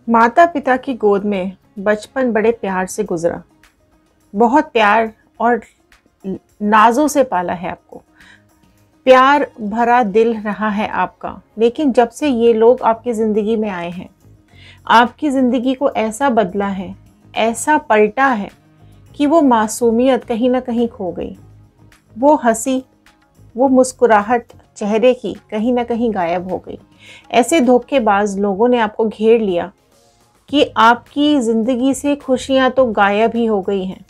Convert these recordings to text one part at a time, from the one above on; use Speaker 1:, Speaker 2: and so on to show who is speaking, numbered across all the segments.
Speaker 1: माता पिता की गोद में बचपन बड़े प्यार से गुजरा। बहुत प्यार और नाज़ों से पाला है आपको। प्यार भरा दिल रहा है आपका। लेकिन जब से ये लोग आपकी ज़िंदगी में आए हैं, आपकी ज़िंदगी को ऐसा बदला है, ऐसा पलटा है कि वो मासूमियत कहीं ना कहीं खो गई। वो हंसी, वो मुस्कुराहट चेहरे की कहीं ना कहीं गायब हो गई। ऐसे धोखेबाज लोगों ने आपको घेर लिया कि आपकी ज़िंदगी से खुशियाँ तो गायब ही हो गई हैं।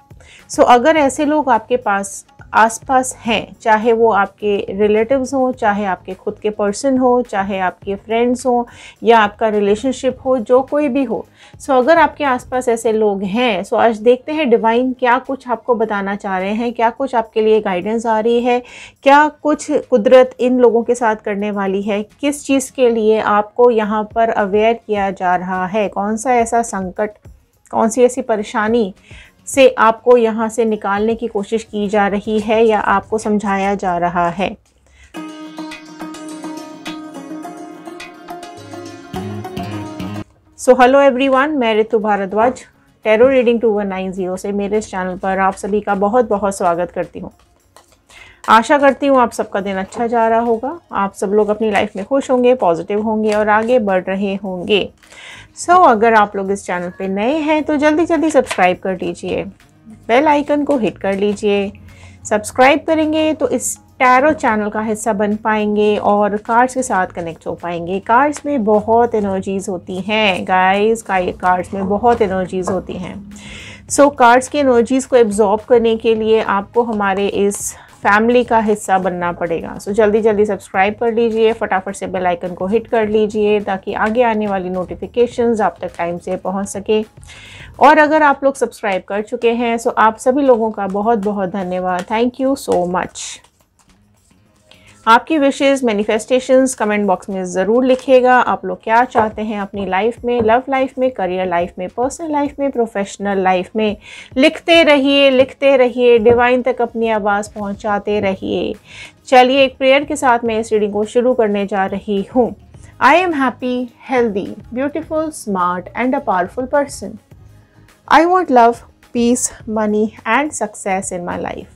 Speaker 1: सो अगर ऐसे लोग आपके पास आसपास हैं, चाहे वो आपके रिलेटिव्स हों, चाहे आपके खुद के पर्सन हो, चाहे आपके फ्रेंड्स हों या आपका रिलेशनशिप हो, जो कोई भी हो, सो अगर आपके आसपास ऐसे लोग हैं, सो आज देखते हैं डिवाइन क्या कुछ आपको बताना चाह रहे हैं, क्या कुछ आपके लिए गाइडेंस आ रही है, क्या कुछ कुदरत इन लोगों के साथ करने वाली है, किस चीज़ के लिए आपको यहाँ पर अवेयर किया जा रहा है, कौन सा ऐसा संकट, कौन सी ऐसी परेशानी से आपको यहाँ से निकालने की कोशिश की जा रही है या आपको समझाया जा रहा है। सो हेलो एवरीवन, मैं ऋतु भारद्वाज टैरो रीडिंग 2190 से मेरे इस चैनल पर आप सभी का बहुत बहुत स्वागत करती हूँ। आशा करती हूँ आप सबका दिन अच्छा जा रहा होगा, आप सब लोग अपनी लाइफ में खुश होंगे, पॉजिटिव होंगे और आगे बढ़ रहे होंगे। अगर आप लोग इस चैनल पे नए हैं तो जल्दी जल्दी सब्सक्राइब कर लीजिए, बेल आइकन को हिट कर लीजिए। सब्सक्राइब करेंगे तो इस टैरो चैनल का हिस्सा बन पाएंगे और कार्ड्स के साथ कनेक्ट हो पाएंगे। कार्ड्स में बहुत एनर्जीज़ होती हैं गाइस, कार्ड्स में बहुत एनर्जीज़ होती हैं। कार्ड्स की एनर्जीज़ को एब्जॉर्ब करने के लिए आपको हमारे इस फैमिली का हिस्सा बनना पड़ेगा। जल्दी जल्दी सब्सक्राइब कर लीजिए, फटाफट से बेल आइकन को हिट कर लीजिए ताकि आगे आने वाली नोटिफिकेशंस आप तक टाइम से पहुंच सके। और अगर आप लोग सब्सक्राइब कर चुके हैं तो आप सभी लोगों का बहुत बहुत धन्यवाद। Thank you so much. आपकी विशेज़ मैनिफेस्टेशंस कमेंट बॉक्स में ज़रूर लिखिएगा। आप लोग क्या चाहते हैं अपनी लाइफ में, लव लाइफ में, करियर लाइफ में, पर्सनल लाइफ में, प्रोफेशनल लाइफ में। लिखते रहिए, डिवाइन तक अपनी आवाज़ पहुंचाते रहिए। चलिए एक प्रेयर के साथ मैं इस रीडिंग को शुरू करने जा रही हूँ। I am happy, healthy, beautiful, smart and a powerful person. I want love, peace, money and success in my life.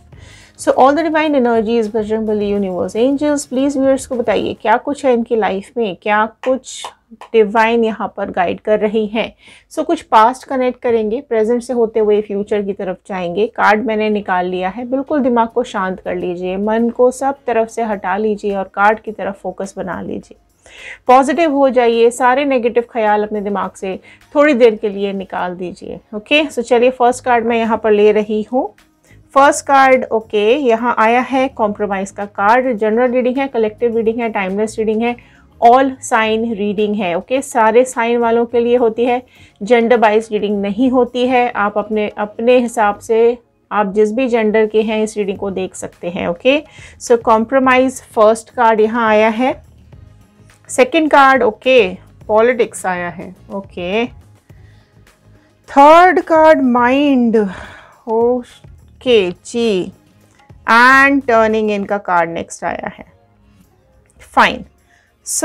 Speaker 1: So all the divine energies, Bajrangbali, universe, angels, please viewers को बताइए क्या कुछ है इनकी लाइफ में, क्या कुछ डिवाइन यहाँ पर गाइड कर रही हैं। कुछ पास्ट कनेक्ट करेंगे, प्रेजेंट से होते हुए फ्यूचर की तरफ जाएंगे। कार्ड मैंने निकाल लिया है, बिल्कुल दिमाग को शांत कर लीजिए, मन को सब तरफ से हटा लीजिए और कार्ड की तरफ फोकस बना लीजिए। पॉजिटिव हो जाइए, सारे नेगेटिव ख्याल अपने दिमाग से थोड़ी देर के लिए निकाल दीजिए। ओके, चलिए फर्स्ट कार्ड मैं यहाँ पर ले रही हूँ। फर्स्ट कार्ड यहाँ आया है कॉम्प्रोमाइज़ का कार्ड। जनरल रीडिंग है, कलेक्टिव रीडिंग है, टाइमलेस रीडिंग है, ऑल साइन रीडिंग है। सारे साइन वालों के लिए होती है, जेंडर वाइज रीडिंग नहीं होती है। आप अपने हिसाब से आप जिस भी जेंडर के हैं इस रीडिंग को देख सकते हैं। कॉम्प्रोमाइज़ फर्स्ट कार्ड यहाँ आया है। सेकेंड कार्ड पॉलिटिक्स आया है। थर्ड कार्ड माइंड जी, एंड टर्निंग इन का कार्ड नेक्स्ट आया है। फाइन।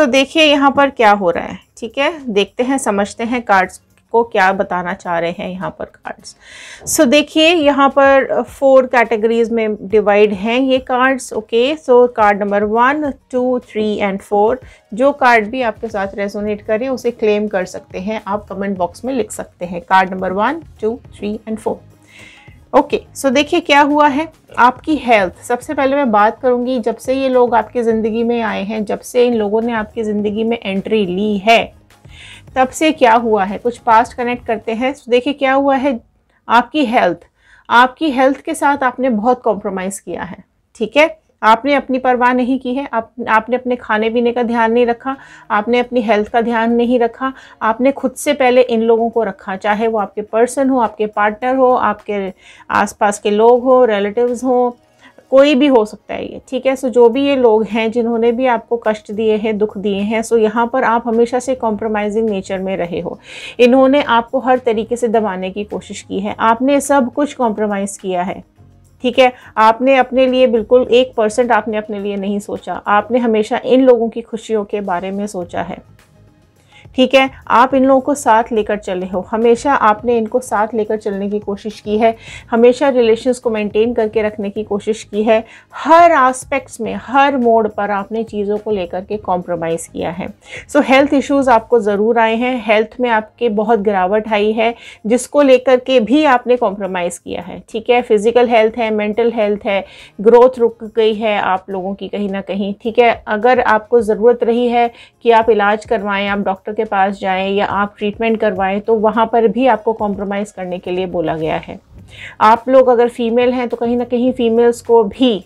Speaker 1: देखिए यहाँ पर क्या हो रहा है। ठीक है, देखते हैं, समझते हैं कार्ड्स को क्या बताना चाह रहे हैं यहाँ पर कार्ड्स। देखिए यहाँ पर 4 कैटेगरीज में डिवाइड हैं ये कार्ड्स। Card number 1, 2, 3 and 4। जो कार्ड भी आपके साथ रेजोनेट करे उसे क्लेम कर सकते हैं, आप कमेंट बॉक्स में लिख सकते हैं। Card number 1, 2, 3 and 4। देखिए क्या हुआ है। आपकी हेल्थ, सबसे पहले मैं बात करूंगी जब से ये लोग आपकी ज़िंदगी में आए हैं, जब से इन लोगों ने आपकी ज़िंदगी में एंट्री ली है, तब से क्या हुआ है। कुछ पास्ट कनेक्ट करते हैं। देखिए क्या हुआ है। आपकी हेल्थ के साथ आपने बहुत कॉम्प्रोमाइज़ किया है। ठीक है, आपने अपनी परवाह नहीं की है। आपने अपने खाने पीने का ध्यान नहीं रखा, आपने अपनी हेल्थ का ध्यान नहीं रखा। आपने खुद से पहले इन लोगों को रखा, चाहे वो आपके पर्सन हो, आपके पार्टनर हो, आपके आसपास के लोग हो, रिलेटिव्स हो, कोई भी हो सकता है ये। ठीक है, जो भी ये लोग हैं जिन्होंने भी आपको कष्ट दिए हैं, दुख दिए हैं, यहाँ पर आप हमेशा से कॉम्प्रोमाइजिंग नेचर में रहे हो। इन्होंने आपको हर तरीके से दबाने की कोशिश की है, आपने सब कुछ कॉम्प्रोमाइज़ किया है। ठीक है, आपने अपने लिए बिल्कुल 1% आपने अपने लिए नहीं सोचा। आपने हमेशा इन लोगों की खुशियों के बारे में सोचा है। ठीक है, आप इन लोगों को साथ लेकर चले हो, हमेशा आपने इनको साथ लेकर चलने की कोशिश की है, हमेशा रिलेशंस को मेंटेन करके रखने की कोशिश की है, हर एस्पेक्ट्स में, हर मोड पर आपने चीज़ों को लेकर के कॉम्प्रोमाइज़ किया है। सो हेल्थ इश्यूज़ आपको ज़रूर आए हैं, हेल्थ में आपके बहुत गिरावट आई है, जिसको लेकर के भी आपने कॉम्प्रोमाइज़ किया है। ठीक है, फिजिकल हेल्थ है, मेंटल हेल्थ है, ग्रोथ रुक गई है आप लोगों की कहीं ना कहीं। ठीक है, अगर आपको ज़रूरत रही है कि आप इलाज करवाएं, आप डॉक्टर के पास जाएं या आप ट्रीटमेंट करवाएं, तो वहाँ पर भी आपको कॉम्प्रोमाइज़ करने के लिए बोला गया है। आप लोग अगर फीमेल हैं तो कहीं ना कहीं फीमेल्स को भी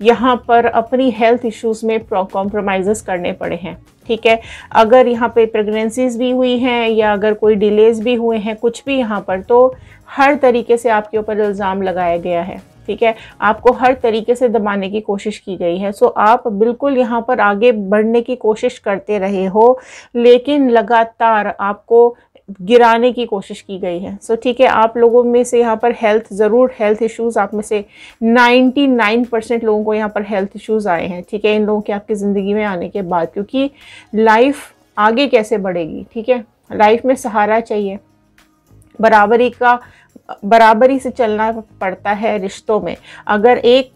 Speaker 1: यहाँ पर अपनी हेल्थ इश्यूज़ में कॉम्प्रोमाइज़ करने पड़े हैं। ठीक है, अगर यहाँ पे प्रेगनेंसीज भी हुई हैं या अगर कोई डिलेज भी हुए हैं, कुछ भी यहाँ पर, तो हर तरीके से आपके ऊपर इल्ज़ाम लगाया गया है। ठीक है, आपको हर तरीके से दबाने की कोशिश की गई है। सो आप बिल्कुल यहाँ पर आगे बढ़ने की कोशिश करते रहे हो, लेकिन लगातार आपको गिराने की कोशिश की गई है। सो ठीक है, आप लोगों में से यहाँ पर हेल्थ इश्यूज़ आप में से 99% लोगों को यहाँ पर हेल्थ इश्यूज़ आए हैं। ठीक है, इन लोगों के आपकी ज़िंदगी में आने के बाद, क्योंकि लाइफ आगे कैसे बढ़ेगी। ठीक है, लाइफ में सहारा चाहिए, बराबरी से चलना पड़ता है रिश्तों में। अगर एक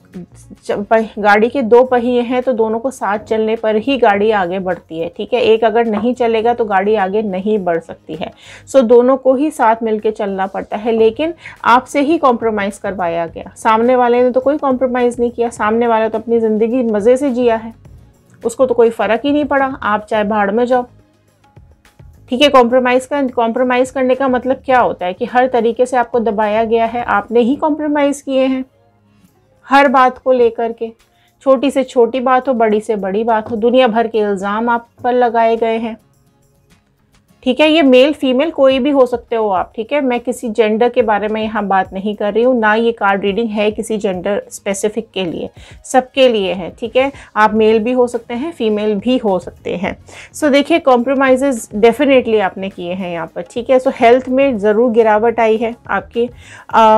Speaker 1: गाड़ी के दो पहिए हैं तो दोनों को साथ चलने पर ही गाड़ी आगे बढ़ती है। ठीक है, एक अगर नहीं चलेगा तो गाड़ी आगे नहीं बढ़ सकती है। सो दोनों को ही साथ मिलके चलना पड़ता है, लेकिन आपसे ही कॉम्प्रोमाइज़ करवाया गया। सामने वाले ने तो कोई कॉम्प्रोमाइज़ नहीं किया, सामने वाले तो अपनी ज़िंदगी मज़े से जिया है, उसको तो कोई फ़र्क ही नहीं पड़ा, आप चाहे भाड़ में जाओ। ठीक है, कॉम्प्रोमाइज़ करने का मतलब क्या होता है कि हर तरीके से आपको दबाया गया है, आपने ही कॉम्प्रोमाइज़ किए हैं हर बात को लेकर के। छोटी से छोटी बात हो, बड़ी से बड़ी बात हो, दुनिया भर के इल्ज़ाम आप पर लगाए गए हैं। ठीक है, ये मेल फीमेल कोई भी हो सकते हो आप। ठीक है, मैं किसी जेंडर के बारे में यहाँ बात नहीं कर रही हूँ, ना ये कार्ड रीडिंग है किसी जेंडर स्पेसिफिक के लिए, सबके लिए है। ठीक है, आप मेल भी हो सकते हैं, फीमेल भी हो सकते हैं। सो देखिए, कॉम्प्रोमाइज़ डेफिनेटली आपने किए हैं यहाँ पर। ठीक है, सो हेल्थ में ज़रूर गिरावट आई है आपकी।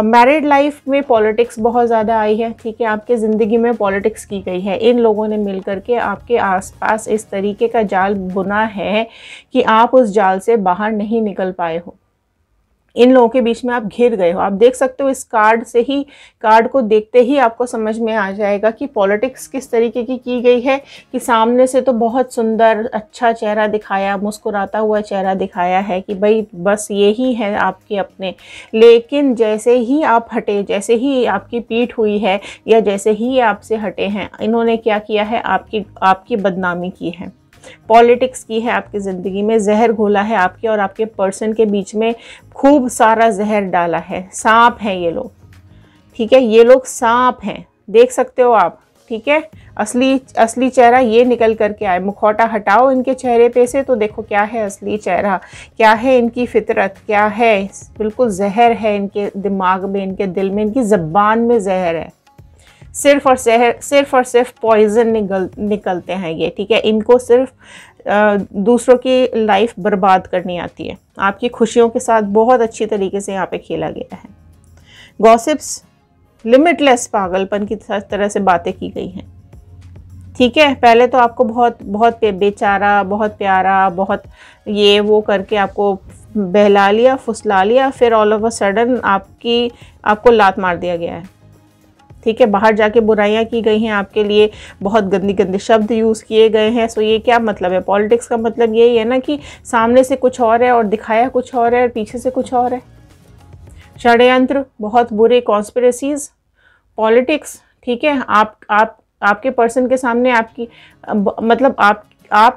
Speaker 1: मैरिड लाइफ में पॉलिटिक्स बहुत ज़्यादा आई है। ठीक है, आपके ज़िंदगी में पॉलिटिक्स की गई है, इन लोगों ने मिल करके आपके आसपास इस तरीके का जाल बुना है कि आप उस जाल से बाहर नहीं निकल पाए हो। इन लोगों के बीच में आप घिर गए हो। आप देख सकते हो, इस कार्ड को देखते ही आपको समझ में आ जाएगा कि पॉलिटिक्स किस तरीके की गई है। कि सामने से तो बहुत सुंदर अच्छा चेहरा दिखाया, मुस्कुराता हुआ चेहरा दिखाया है कि भाई बस यही है आपके अपने, लेकिन जैसे ही आप हटे, जैसे ही आपकी पीठ हुई है या जैसे ही आपसे हटे हैं, इन्होंने क्या किया है, आपकी बदनामी की है, पॉलिटिक्स की है, आपकी ज़िंदगी में जहर घोला है, आपके और आपके पर्सन के बीच में खूब सारा जहर डाला है। सांप हैं ये लोग। ठीक है, ये लोग सांप हैं, देख सकते हो आप। ठीक है, असली चेहरा ये निकल करके आए। मुखौटा हटाओ इनके चेहरे पे से तो देखो क्या है असली चेहरा, क्या है इनकी फितरत, क्या है। बिल्कुल जहर है इनके दिमाग में, इनके दिल में, इनकी ज़बान में जहर है। सिर्फ और सिर्फ पॉइजन निकलते हैं ये। ठीक है, इनको सिर्फ दूसरों की लाइफ बर्बाद करनी आती है। आपकी खुशियों के साथ बहुत अच्छी तरीके से यहाँ पे खेला गया है। गॉसिप्स, लिमिटलेस पागलपन की तरह से बातें की गई हैं। ठीक है, पहले तो आपको बहुत बेचारा, बहुत प्यारा, बहुत ये वो करके आपको बहला लिया, फुसला लिया, फिर ऑल ऑफ अ सडन आपको लात मार दिया गया है। ठीक है, बाहर जाके बुराइयां की गई हैं आपके लिए, बहुत गंदे शब्द यूज़ किए गए हैं। सो ये क्या मतलब है? पॉलिटिक्स का मतलब यही है ना कि सामने से कुछ और है और दिखाया कुछ और है और पीछे से कुछ और है। षड्यंत्र, बहुत बुरे कॉन्स्पिरेसीज, पॉलिटिक्स। ठीक है, आपके पर्सन के सामने आपकी मतलब आप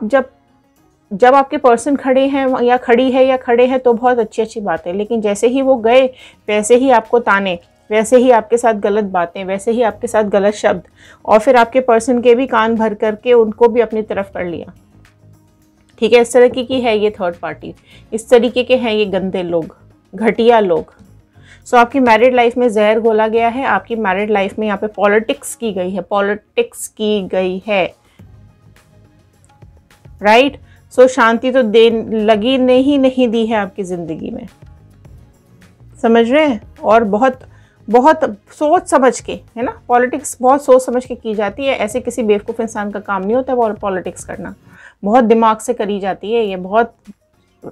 Speaker 1: जब आपके पर्सन खड़े हैं या खड़ी है या खड़े हैं तो बहुत अच्छी बात है, लेकिन जैसे ही वो गए वैसे ही आपको ताने, वैसे ही आपके साथ गलत बातें, वैसे ही आपके साथ गलत शब्द, और फिर आपके पर्सन के भी कान भर करके उनको भी अपनी तरफ कर लिया। ठीक है, इस तरह की है ये थर्ड पार्टी, इस तरीके के हैं ये गंदे लोग, घटिया लोग। सो आपकी मैरिड लाइफ में जहर घोला गया है, आपकी मैरिड लाइफ में यहाँ पे पॉलिटिक्स की गई है, राइट। सो शांति तो लगी नहीं दी है आपकी ज़िंदगी में, समझ रहे हैं। और बहुत सोच समझ के, है ना, पॉलिटिक्स बहुत सोच समझ के की जाती है। ऐसे किसी बेवकूफ़ इंसान का काम नहीं होता वो पॉलिटिक्स करना, बहुत दिमाग से करी जाती है ये, बहुत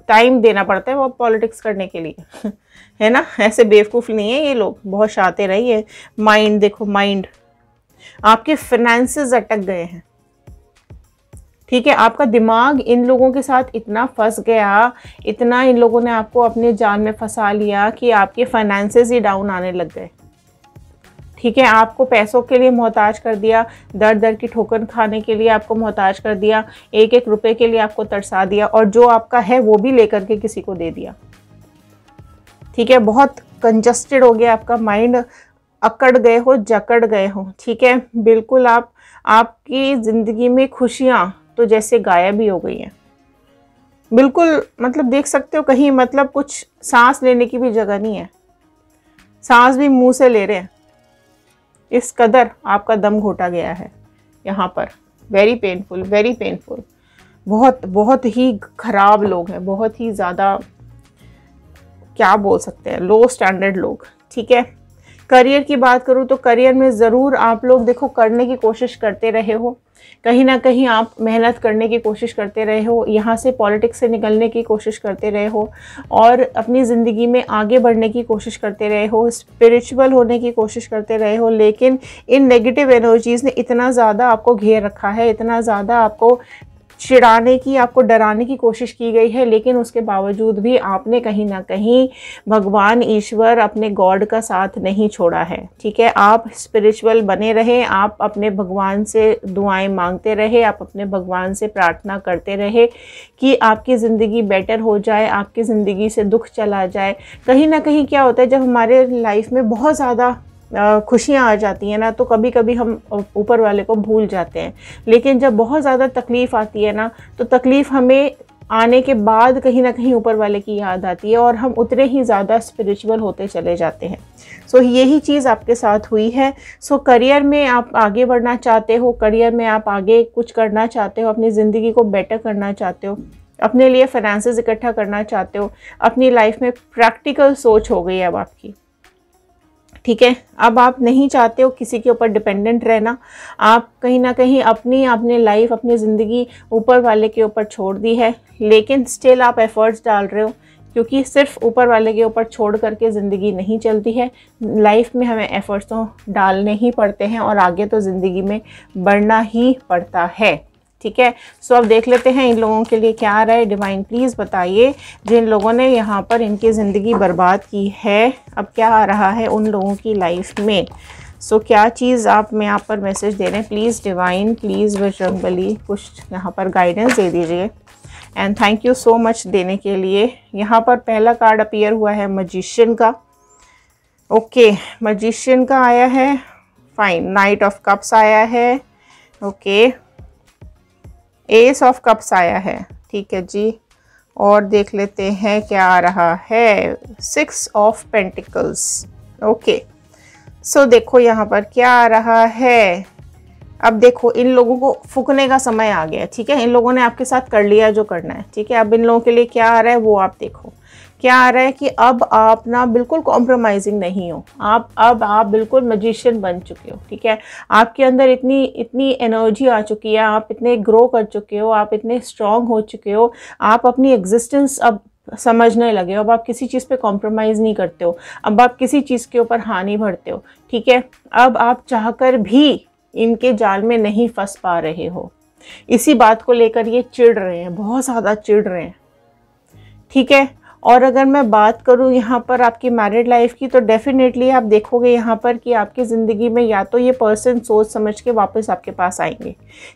Speaker 1: टाइम देना पड़ता है वो पॉलिटिक्स करने के लिए है ना, ऐसे बेवकूफ़ नहीं है ये लोग, बहुत शातिर है ये। माइंड देखो, माइंड, आपके फाइनेंसेस अटक गए हैं, ठीक है, आपका दिमाग इन लोगों के साथ इतना फंस गया, इतना इन लोगों ने आपको अपने जाल में फंसा लिया कि आपके फाइनेंसेस ही डाउन आने लग गए, ठीक है। आपको पैसों के लिए मोहताज कर दिया, दर दर की ठोकर खाने के लिए आपको मोहताज कर दिया, एक एक रुपए के लिए आपको तरसा दिया, और जो आपका है वो भी लेकर के किसी को दे दिया, ठीक है। बहुत कंजस्टेड हो गया आपका माइंड, अकड़ गए हो, जकड़ गए हो, ठीक है। बिल्कुल आपकी ज़िंदगी में खुशियाँ तो जैसे गायब ही हो गई हैं, बिल्कुल। मतलब देख सकते हो कहीं, मतलब कुछ सांस लेने की भी जगह नहीं है, सांस भी मुंह से ले रहे हैं, इस कदर आपका दम घोटा गया है यहाँ पर। Very painful, very painful. बहुत बहुत ही खराब लोग हैं, बहुत ही ज़्यादा, क्या बोल सकते हैं, लो स्टैंडर्ड लोग, ठीक है। करियर की बात करूँ तो करियर में ज़रूर आप लोग देखो करने की कोशिश करते रहे हो, कहीं ना कहीं आप मेहनत करने की कोशिश करते रहे हो, यहाँ से पॉलिटिक्स से निकलने की कोशिश करते रहे हो, और अपनी ज़िंदगी में आगे बढ़ने की कोशिश करते रहे हो, स्पिरिचुअल होने की कोशिश करते रहे हो, लेकिन इन नेगेटिव एनर्जीज़ ने इतना ज़्यादा आपको घेर रखा है, इतना ज़्यादा आपको चिढ़ाने की, आपको डराने की कोशिश की गई है, लेकिन उसके बावजूद भी आपने कहीं ना कहीं भगवान ईश्वर, अपने गॉड का साथ नहीं छोड़ा है, ठीक है। आप स्पिरिचुअल बने रहे, आप अपने भगवान से दुआएं मांगते रहे, आप अपने भगवान से प्रार्थना करते रहे कि आपकी ज़िंदगी बेटर हो जाए, आपकी ज़िंदगी से दुख चला जाए। कहीं ना कहीं क्या होता है, जब हमारे लाइफ में बहुत ज़्यादा खुशियाँ आ जाती हैं ना, तो कभी कभी हम ऊपर वाले को भूल जाते हैं, लेकिन जब बहुत ज़्यादा तकलीफ़ आती है ना, तो तकलीफ़ हमें आने के बाद कहीं ना कहीं ऊपर वाले की याद आती है, और हम उतने ही ज़्यादा स्पिरिचुअल होते चले जाते हैं। सो यही चीज़ आपके साथ हुई है। सो करियर में आप आगे बढ़ना चाहते हो, करियर में आप आगे कुछ करना चाहते हो, अपनी ज़िंदगी को बेटर करना चाहते हो, अपने लिए फाइनेंसेस इकट्ठा करना चाहते हो, अपनी लाइफ में प्रैक्टिकल सोच हो गई है अब आपकी, ठीक है। अब आप नहीं चाहते हो किसी के ऊपर डिपेंडेंट रहना, आप कहीं ना कहीं अपनी लाइफ, अपनी ज़िंदगी ऊपर वाले के ऊपर छोड़ दी है, लेकिन स्टिल आप एफ़र्ट्स डाल रहे हो, क्योंकि सिर्फ ऊपर वाले के ऊपर छोड़ करके ज़िंदगी नहीं चलती है। लाइफ में हमें एफ़र्ट्स तो डालने ही पड़ते हैं, और आगे तो ज़िंदगी में बढ़ना ही पड़ता है, ठीक है। सो अब देख लेते हैं इन लोगों के लिए क्या आ रहा है। डिवाइन प्लीज़ बताइए, जिन लोगों ने यहाँ पर इनकी ज़िंदगी बर्बाद की है, अब क्या आ रहा है उन लोगों की लाइफ में। सो क्या चीज़ आप में यहाँ पर मैसेज दे रहे हैं, प्लीज़ डिवाइन, प्लीज़ बजरंगबली कुछ यहाँ पर गाइडेंस दे दीजिए, and thank you so much देने के लिए। यहाँ पर पहला कार्ड अपीयर हुआ है मजिशियन का, ओके, मजिशियन का आया है, फाइन। नाइट ऑफ कप्स आया है, ओके, एस ऑफ कप्स आया है, ठीक है जी। और देख लेते हैं क्या आ रहा है, 6 ऑफ पेंटिकल्स, ओके। सो देखो यहाँ पर क्या आ रहा है। अब देखो इन लोगों को फूकने का समय आ गया, ठीक है। इन लोगों ने आपके साथ कर लिया जो करना है, ठीक है। अब इन लोगों के लिए क्या आ रहा है वो आप देखो। क्या आ रहा है कि अब आप ना बिल्कुल कॉम्प्रोमाइजिंग नहीं हो, आप बिल्कुल मैजिशियन बन चुके हो, ठीक है। आपके अंदर इतनी एनर्जी आ चुकी है, आप इतने ग्रो कर चुके हो, आप इतने स्ट्रांग हो चुके हो, आप अपनी एग्जिस्टेंस अब समझने लगे हो। अब आप किसी चीज़ पे कॉम्प्रोमाइज़ नहीं करते हो, अब आप किसी चीज़ के ऊपर हाँ नहीं भरते हो, ठीक है। अब आप चाहकर भी इनके जाल में नहीं फंस पा रहे हो। इसी बात को लेकर ये चिढ़ रहे हैं, बहुत ज़्यादा चिढ़ रहे हैं, ठीक है। और अगर मैं बात करूं यहाँ पर आपकी मैरिड लाइफ की, तो डेफिनेटली आप देखोगे यहाँ पर कि आपकी ज़िंदगी में या तो ये पर्सन सोच समझ के वापस आपके पास आएंगे,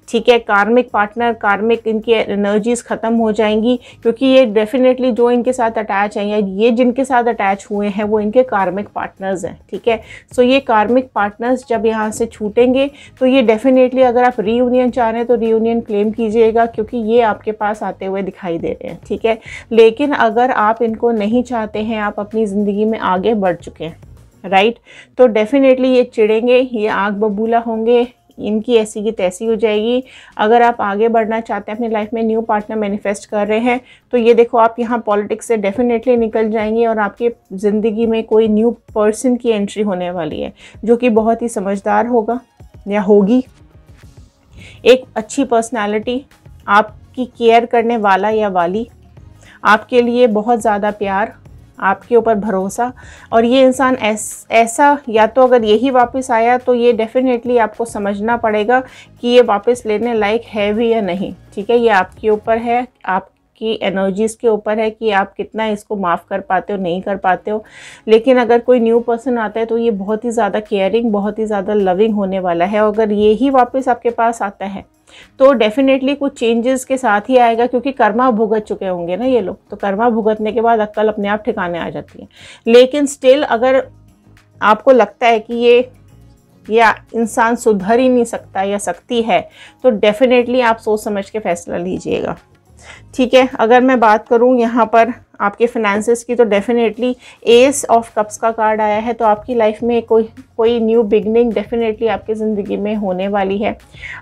Speaker 1: ठीक है। कार्मिक पार्टनर, कार्मिक इनकी एनर्जीज ख़त्म हो जाएंगी, क्योंकि ये डेफिनेटली जो इनके साथ अटैच हैं, या ये जिनके साथ अटैच हुए हैं वो इनके कार्मिक पार्टनर्स हैं, ठीक है। सो ये कार्मिक पार्टनर्स जब यहाँ से छूटेंगे तो ये डेफिनेटली, अगर आप रीयूनियन चाह रहे हैं तो रीयूनियन क्लेम कीजिएगा, क्योंकि ये आपके पास आते हुए दिखाई दे रहे हैं, ठीक है। लेकिन अगर आप इनको नहीं चाहते हैं, आप अपनी ज़िंदगी में आगे बढ़ चुके हैं, राइट, तो डेफिनेटली ये चिढ़ेंगे, ये आग बबूला होंगे, इनकी ऐसी की तैसी हो जाएगी। अगर आप आगे बढ़ना चाहते हैं, अपनी लाइफ में न्यू पार्टनर मैनिफेस्ट कर रहे हैं, तो ये देखो आप यहाँ पॉलिटिक्स से डेफिनेटली निकल जाएंगे, और आपकी ज़िंदगी में कोई न्यू पर्सन की एंट्री होने वाली है, जो कि बहुत ही समझदार होगा या होगी, एक अच्छी पर्सनैलिटी, आपकी केयर करने वाला या वाली, आपके लिए बहुत ज़्यादा प्यार, आपके ऊपर भरोसा। और ये इंसान ऐसा, या तो अगर यही वापस आया तो ये डेफिनेटली आपको समझना पड़ेगा कि ये वापस लेने लायक है भी या नहीं। ठीक है, ये आपके ऊपर है, आपकी एनर्जीज़ के ऊपर है कि आप कितना इसको माफ़ कर पाते हो, नहीं कर पाते हो। लेकिन अगर कोई न्यू पर्सन आता है तो ये बहुत ही ज़्यादा केयरिंग, बहुत ही ज़्यादा लविंग होने वाला है। अगर ये ही वापस आपके पास आता है तो डेफिनेटली कुछ चेंजेस के साथ ही आएगा, क्योंकि कर्मा भुगत चुके होंगे ना ये लोग। तो कर्मा भुगतने के बाद अक्ल अपने आप ठिकाने आ जाती है। लेकिन स्टिल अगर आपको लगता है कि ये इंसान सुधर ही नहीं सकता या सकती है, तो डेफिनेटली आप सोच समझ के फैसला लीजिएगा। ठीक है, अगर मैं बात करूं यहाँ पर आपके फाइनेंसेस की, तो डेफिनेटली एस ऑफ कप्स का कार्ड आया है। तो आपकी लाइफ में कोई न्यू बिगनिंग डेफिनेटली आपकी ज़िंदगी में होने वाली है।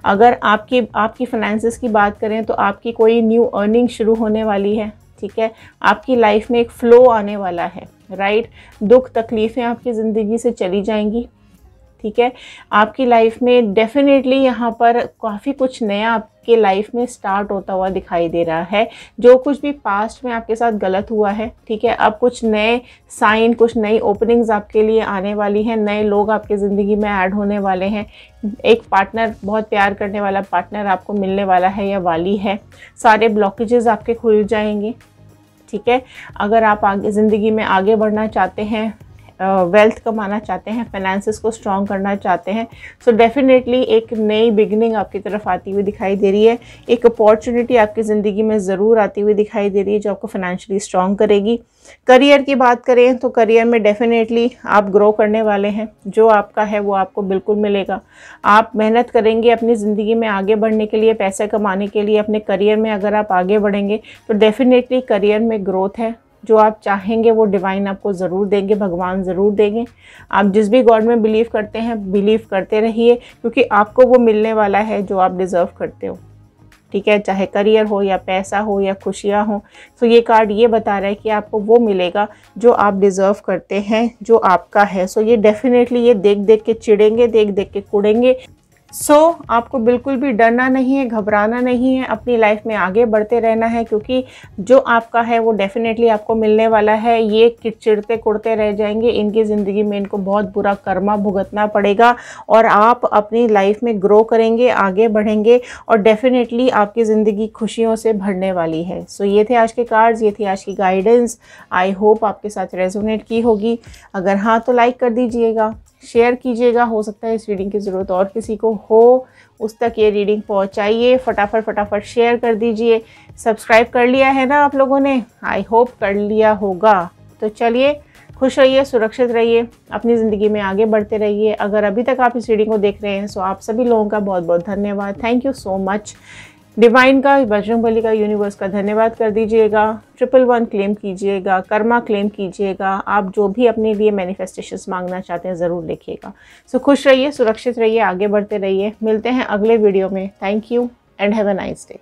Speaker 1: अगर आपकी फाइनेंसेस की बात करें तो आपकी कोई न्यू अर्निंग शुरू होने वाली है। ठीक है, आपकी लाइफ में एक फ़्लो आने वाला है, राइट। दुख तकलीफ़ें आपकी ज़िंदगी से चली जाएंगी। ठीक है, आपकी लाइफ में डेफिनेटली यहाँ पर काफ़ी कुछ नया आपके लाइफ में स्टार्ट होता हुआ दिखाई दे रहा है। जो कुछ भी पास्ट में आपके साथ गलत हुआ है, ठीक है, अब कुछ नए साइन, कुछ नई ओपनिंग्स आपके लिए आने वाली हैं। नए लोग आपकी ज़िंदगी में ऐड होने वाले हैं। एक पार्टनर, बहुत प्यार करने वाला पार्टनर आपको मिलने वाला है या वाली है। सारे ब्लॉकेजेस आपके खुल जाएंगे। ठीक है, अगर आप आगे ज़िंदगी में आगे बढ़ना चाहते हैं, वेल्थ कमाना चाहते हैं, फाइनेंसेस को स्ट्रॉन्ग करना चाहते हैं, सो डेफिनेटली एक नई बिगनिंग आपकी तरफ आती हुई दिखाई दे रही है। एक अपॉर्चुनिटी आपकी ज़िंदगी में ज़रूर आती हुई दिखाई दे रही है जो आपको फाइनेंशियली स्ट्रॉन्ग करेगी। करियर की बात करें तो करियर में डेफिनेटली आप ग्रो करने वाले हैं। जो आपका है वो आपको बिल्कुल मिलेगा। आप मेहनत करेंगे अपनी ज़िंदगी में आगे बढ़ने के लिए, पैसे कमाने के लिए। अपने करियर में अगर आप आगे बढ़ेंगे तो डेफिनेटली करियर में ग्रोथ है। जो आप चाहेंगे वो डिवाइन आपको ज़रूर देंगे, भगवान ज़रूर देंगे। आप जिस भी गॉड में बिलीव करते हैं, बिलीव करते रहिए, क्योंकि आपको वो मिलने वाला है जो आप डिज़र्व करते हो। ठीक है, चाहे करियर हो या पैसा हो या खुशियाँ हो। तो ये कार्ड ये बता रहा है कि आपको वो मिलेगा जो आप डिज़र्व करते हैं, जो आपका है। सो ये डेफिनेटली, ये देख देख के चिढ़ेंगे, देख देख के कुड़ेंगे। आपको बिल्कुल भी डरना नहीं है, घबराना नहीं है, अपनी लाइफ में आगे बढ़ते रहना है, क्योंकि जो आपका है वो डेफिनेटली आपको मिलने वाला है। ये चिढ़ते कुड़ते रह जाएंगे, इनकी ज़िंदगी में इनको बहुत बुरा कर्मा भुगतना पड़ेगा और आप अपनी लाइफ में ग्रो करेंगे, आगे बढ़ेंगे और डेफिनेटली आपकी ज़िंदगी खुशियों से भरने वाली है। ये थे आज के कार्ड्स, ये थी आज की गाइडेंस। आई होप आपके साथ रेजोनेट की होगी। अगर हाँ तो लाइक कर दीजिएगा, शेयर कीजिएगा। हो सकता है इस रीडिंग की ज़रूरत और किसी को हो, उस तक ये रीडिंग पहुंचाइए। फटाफट शेयर कर दीजिए। सब्सक्राइब कर लिया है ना आप लोगों ने? आई होप कर लिया होगा। तो चलिए, खुश रहिए, सुरक्षित रहिए, अपनी ज़िंदगी में आगे बढ़ते रहिए। अगर अभी तक आप इस रीडिंग को देख रहे हैं तो आप सभी लोगों का बहुत बहुत धन्यवाद। Thank you so much. Divine का, बजरंगबली का, यूनिवर्स का धन्यवाद कर दीजिएगा। 111 क्लेम कीजिएगा, कर्मा क्लेम कीजिएगा। आप जो भी अपने लिए मैनिफेस्टेशंस मांगना चाहते हैं ज़रूर लिखिएगा। खुश रहिए, सुरक्षित रहिए, आगे बढ़ते रहिए। मिलते हैं अगले वीडियो में। Thank you and have a nice day.